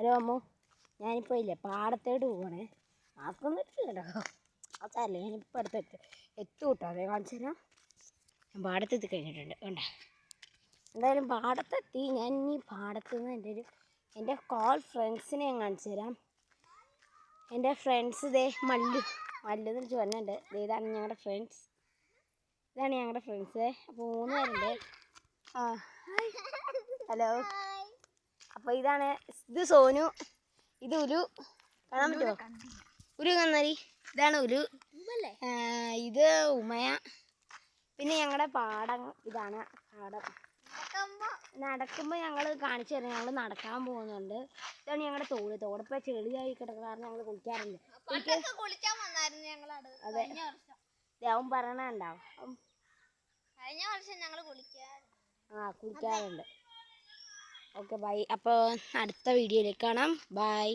Hello Ammu, ഞാനിപ്പോൾ ഇല്ലേ പാടത്തോട്ട് പോവാണേ. മാസ്കൊന്നും ഇട്ടില്ല കേട്ടോ. അതല്ലേ ഞാനിപ്പോൾ അടുത്തെത്തി എത്തു കേട്ടോ. അതേ കാണിച്ചു തരാം. ഞാൻ പാടത്തെത്തി കഴിഞ്ഞിട്ടുണ്ട് കണ്ട. എന്തായാലും പാടത്തെത്തി. ഞാൻ ഇനി പാടത്തു നിന്ന് എൻ്റെ കോൾ ഫ്രണ്ട്സിനെ ഞാൻ കാണിച്ചു തരാം. എൻ്റെ ഫ്രണ്ട്സ് ഇതേ മല്ലു എന്ന് വിളിച്ച് വന്നിട്ടുണ്ട്. ഇതാണ് ഞങ്ങളുടെ ഫ്രണ്ട്സ്. ഇതാണ് ഞങ്ങളുടെ ഫ്രണ്ട്സ്. അപ്പോൾ 3 പേരുണ്ട്. ഹലോ. അപ്പോൾ ഇതാണ്, ഇത് സോനു, ഇത് ഉലു. കാണാൻ പറ്റുമോ? ഉലു കന്നാരി. ഇതാണ് ഉലു. ഇത് ഉമയ. പിന്നെ ഞങ്ങളുടെ പാടം ഇതാണ്. പാടം നടക്കുമ്പോൾ ഞങ്ങൾ കാണിച്ചു തരാം. ഞങ്ങൾ നടക്കാൻ പോകുന്നുണ്ട്. ഇതാണ് ഞങ്ങളുടെ തോടിപ്പോൾ ചെളിയായി കിടക്കുന്ന കാരണം ഞങ്ങൾ കുളിക്കാറില്ല. അതെ, അവൻ പറയണുണ്ടാവും. കഴിഞ്ഞ വർഷം ഞങ്ങൾ കുളിക്കാറുണ്ട്. Okay bye. അപ്പോൾ അടുത്ത വീഡിയോയിലേക്ക് കാണാം. ബൈ.